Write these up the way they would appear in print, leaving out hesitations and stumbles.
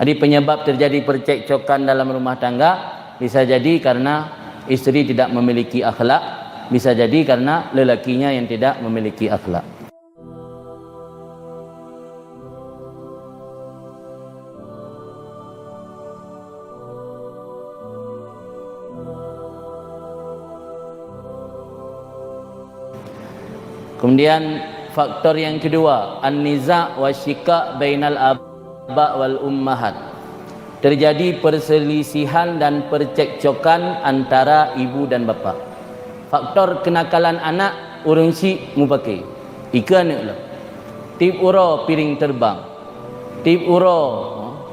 Jadi penyebab terjadi percekcokan dalam rumah tangga bisa jadi karena isteri tidak memiliki akhlak, bisa jadi karena lelakinya yang tidak memiliki akhlak. Kemudian faktor yang kedua, an-niza' wa syika' bainal aba' wal ummahat. Terjadi perselisihan dan percekcokan antara ibu dan bapa. Faktor kenakalan anak urang si mu pakai. Ikan lah. Tip uro piring terbang. Tip uro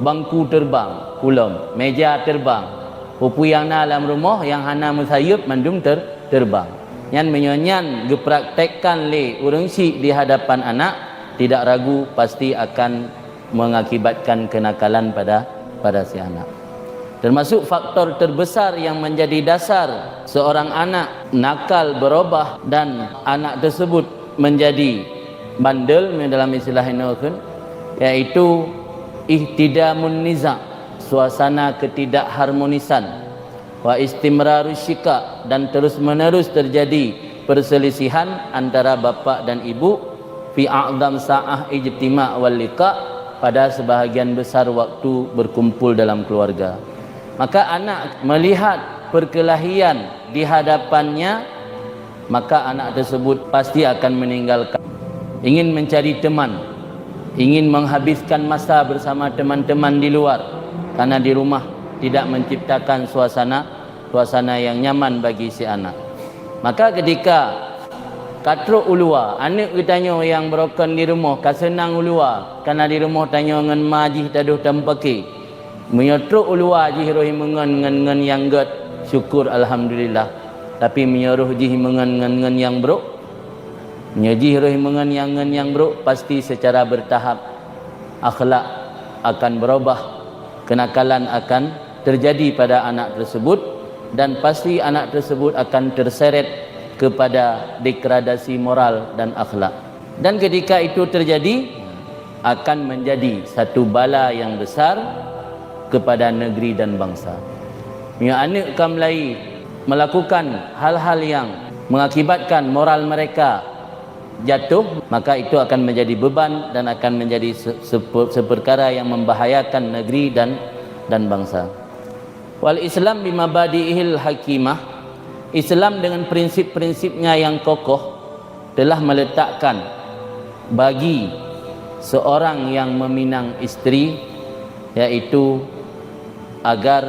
bangku terbang, ulam, meja terbang. Pupu yang dalam rumah yang hana musayub mandum terbang. Yang menyonyan gepraktekkan le urang si di hadapan anak, tidak ragu pasti akan mengakibatkan kenakalan pada si anak. Termasuk faktor terbesar yang menjadi dasar seorang anak nakal berubah dan anak tersebut menjadi bandel dalam istilah Hindu, yaitu ihtidamun niza', suasana ketidakharmonisan, wa istimrarus syika, dan terus menerus terjadi perselisihan antara bapa dan ibu fi a'zam sa'ah ijtima' wal liqa', pada sebahagian besar waktu berkumpul dalam keluarga. Maka anak melihat perkelahian di hadapannya, maka anak tersebut pasti akan meninggalkan, ingin mencari teman, ingin menghabiskan masa bersama teman-teman di luar, karena di rumah tidak menciptakan suasana yang nyaman bagi si anak. Maka ketika katro ulua, anak kitanya yang berokon di rumah, kasenang ulua, karena di rumah tanya ngan majih taduh tampaki. Menyotro ulua jih rohi mengan yang gat, syukur alhamdulillah. Tapi menyuruh jih mengan yang bro, menyajih rohi mengan yang bro, pasti secara bertahap akhlak akan berubah, kenakalan akan terjadi pada anak tersebut, dan pasti anak tersebut akan terseret kepada degradasi moral dan akhlak. Dan ketika itu terjadi, akan menjadi satu bala yang besar kepada negeri dan bangsa. Yang anak kamlai melakukan hal-hal yang mengakibatkan moral mereka jatuh, maka itu akan menjadi beban dan akan menjadi seperkara yang membahayakan negeri dan bangsa. Wal Islam bimabadi'ihil hakimah, Islam dengan prinsip-prinsipnya yang kokoh telah meletakkan bagi seorang yang meminang isteri, yaitu agar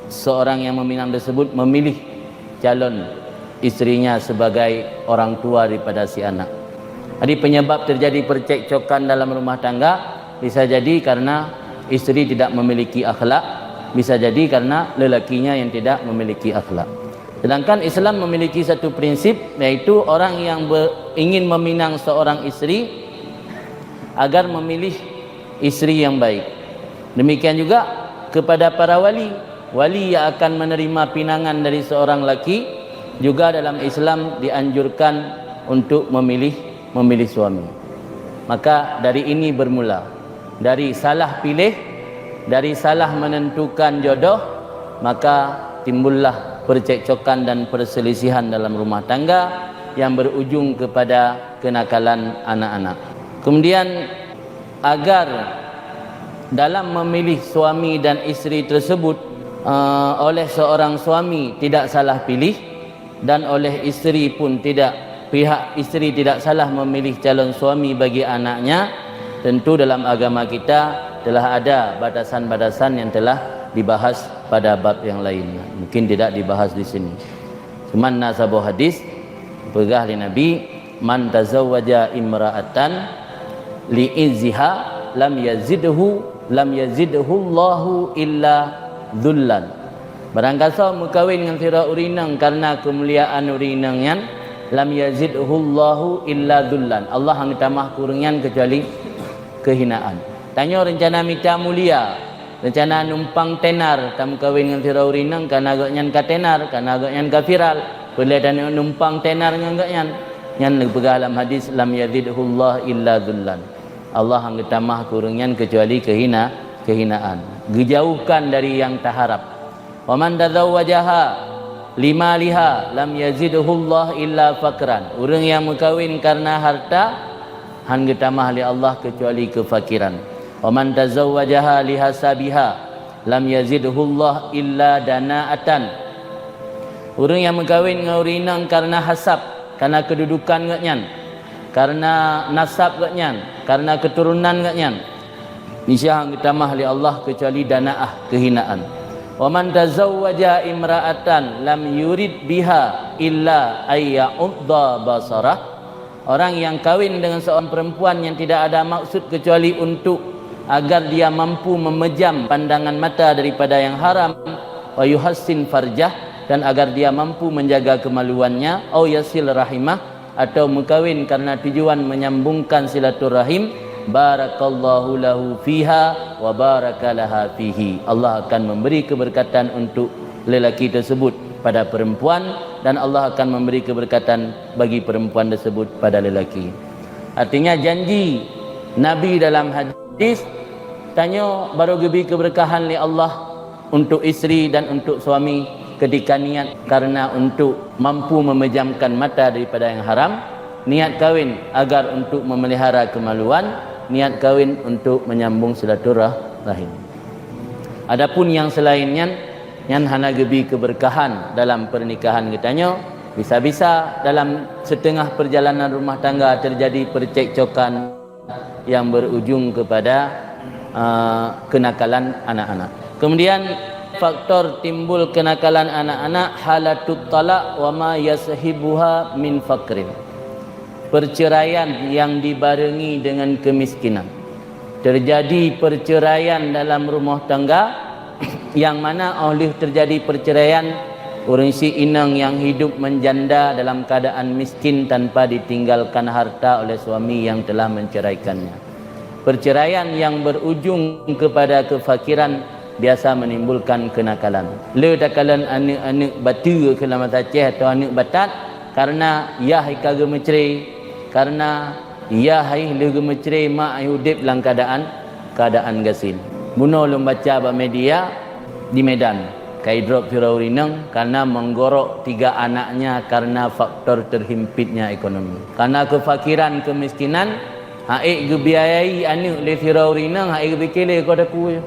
seorang yang meminang tersebut memilih calon istrinya sebagai orang tua daripada si anak. Jadi penyebab terjadi percekcokan dalam rumah tangga bisa jadi karena isteri tidak memiliki akhlak, bisa jadi karena lelakinya yang tidak memiliki akhlak. Sedangkan Islam memiliki satu prinsip, yaitu orang yang ingin meminang seorang istri agar memilih istri yang baik. Demikian juga kepada para wali yang akan menerima pinangan dari seorang laki, juga dalam Islam dianjurkan untuk memilih suami. Maka dari ini bermula, dari salah pilih, dari salah menentukan jodoh, maka timbullah percekcokan dan perselisihan dalam rumah tangga yang berujung kepada kenakalan anak-anak. Kemudian agar dalam memilih suami dan isteri tersebut oleh seorang suami tidak salah pilih, dan oleh isteri pun pihak isteri tidak salah memilih calon suami bagi anaknya, tentu dalam agama kita telah ada batasan-batasan yang telah dibahas pada bab yang lain. Mungkin tidak dibahas di sini. Cuman nasabuh hadis pegah li Nabi, man tazawwaja imra'atan li izziha lam yazidhu Allahu illa dhullan. Barangkali mukawin dengan sira urinang karena kemuliaan urinang yang lam yazidhu Allahu illa dhullan. Allah hang tamah kurungan kecuali kehinaan. Tanya rencana mita mulia, rencana numpang tenar, tam kawin dengan sira urinang kana agaknya ka tenar, kana agaknya ka viral, pelihatan numpang tenar ngagaknya. Yang pegah dalam hadis lam yazidhu Allah illa dhullan. Allah anggetamah kurungian kecuali kehinaan. Dijauhkan dari yang tak harap. Wa man tazawwajaha lima liha lam yazidhullah illa fakran. Orang yang berkahwin karena harta anggetamah li Allah kecuali kefakiran. Wa man tazawwajaha lihasabiha lam yazidhullah illa dana'atan. Orang yang berkahwin dengan orang karena hasab, karena kedudukan ngatnyan, karena nasab ngatnyan, karena keturunan ngatnyan, niscaya anggetamah li Allah kecuali danaah, kehinaan. Wa man tazawwaja imra'atan lam yurid biha illa ayya'udda basarah. Orang yang kahwin dengan seorang perempuan yang tidak ada maksud kecuali untuk agar dia mampu memejam pandangan mata daripada yang haram, wa yuhassin farjah, dan agar dia mampu menjaga kemaluannya, au yasil rahimah, atau mengkahwin karena tujuan menyambungkan silaturahim, barakallahu lahu fiha wa barakalaha fihi. Allah akan memberi keberkatan untuk lelaki tersebut pada perempuan, dan Allah akan memberi keberkatan bagi perempuan tersebut pada lelaki. Artinya janji Nabi dalam hadis, tanya baru gebi keberkahan li Allah untuk isteri dan untuk suami ketika niat karena untuk mampu memejamkan mata daripada yang haram, niat kahwin agar untuk memelihara kemaluan, niat kahwin untuk menyambung silaturahim. Adapun yang selainnya yang hana gebi keberkahan dalam pernikahan katanya, bisa-bisa dalam setengah perjalanan rumah tangga terjadi percekcokan yang berujung kepada kenakalan anak-anak. Kemudian faktor timbul kenakalan anak-anak, halatut talaq wa ma yashibuha min fakrin. Perceraian yang dibarengi dengan kemiskinan. Terjadi perceraian dalam rumah tangga yang mana oleh terjadi perceraian, orang si inang yang hidup menjanda dalam keadaan miskin tanpa ditinggalkan harta oleh suami yang telah menceraikannya. Perceraian yang berujung kepada kefakiran biasa menimbulkan kenakalan. Le takalan anak-anak batu ke dalam Aceh atau anak batat karena ia hikaga mencerai, karena ia hai lega mencerai mak hidup dalam keadaan gasin. Muno lum baca ba media di Medan kai drop Firaurinang karena menggorok 3 anaknya karena faktor terhimpitnya ekonomi. Karena kefakiran, kemiskinan, haik gebiayai anak le Firaurinang, haik gebikele kodaku.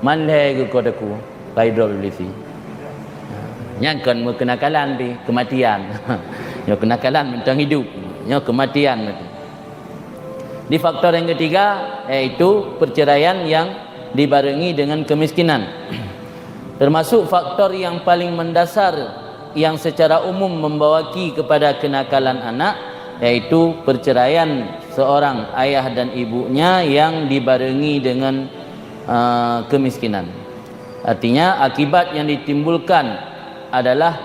Manleh ke kodaku kai drop lisi. Nyangkan mu kenakalan di kematian. Nya kenakalan tentang hidup, nya kematian itu. Di faktor yang ketiga yaitu perceraian yang dibarengi dengan kemiskinan. Termasuk faktor yang paling mendasar yang secara umum membawaki kepada kenakalan anak, yaitu perceraian seorang ayah dan ibunya yang dibarengi dengan kemiskinan. Artinya akibat yang ditimbulkan adalah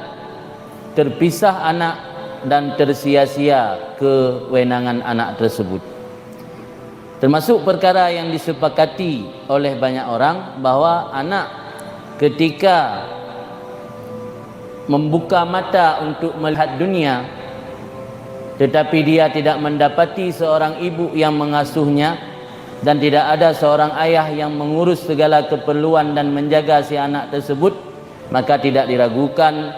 terpisah anak dan tersia-sia kewenangan anak tersebut. Termasuk perkara yang disepakati oleh banyak orang bahwa anak ketika membuka mata untuk melihat dunia tetapi dia tidak mendapati seorang ibu yang mengasuhnya dan tidak ada seorang ayah yang mengurus segala keperluan dan menjaga si anak tersebut, maka tidak diragukan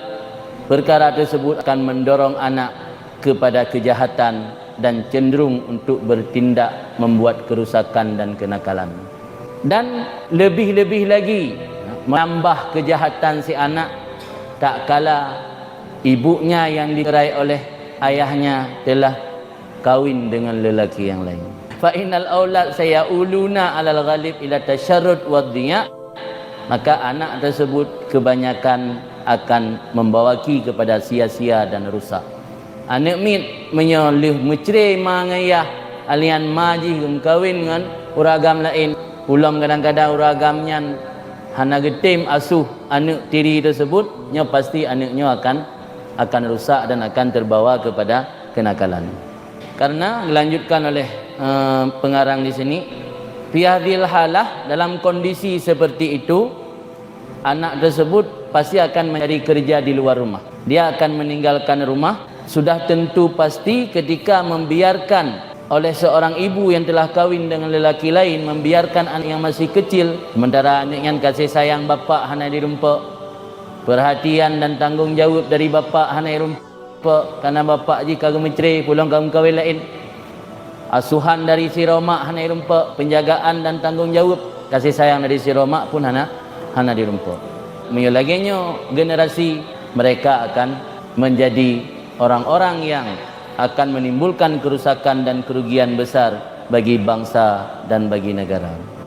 perkara tersebut akan mendorong anak kepada kejahatan dan cenderung untuk bertindak membuat kerusakan dan kenakalan. Dan lebih-lebih lagi menambah kejahatan si anak tak kala ibunya yang dicerai oleh ayahnya telah kahwin dengan lelaki yang lain. Fa innal aulad sayauluna alal ghalib ila tasyarrud wadhiya, maka anak tersebut kebanyakan akan membawaki kepada sia-sia dan rusak. Anak mit menyolih mencerai mangayah alian maji kahwin dengan uragam lain. Ulam kadang-kadang uragamnya hana getim asuh anak tiri tersebut, nya pasti anaknya akan rusak dan akan terbawa kepada kenakalan. Karena dilanjutkan oleh pengarang di sini, fi hadhil halah, dalam kondisi seperti itu anak tersebut pasti akan mencari kerja di luar rumah. Dia akan meninggalkan rumah. Sudah tentu pasti ketika membiarkan oleh seorang ibu yang telah kahwin dengan lelaki lain, membiarkan anak yang masih kecil, sementara anak yang kasih sayang bapa hana dirumpa, perhatian dan tanggung jawab dari bapa hana dirumpa, karena bapa jika gemetri pulang kaum kahwin lain, asuhan dari si romak hana dirumpa, penjagaan dan tanggung jawab kasih sayang dari si romak pun hana dirumpa. Menyulaginya generasi mereka akan menjadi orang-orang yang akan menimbulkan kerusakan dan kerugian besar bagi bangsa dan bagi negara.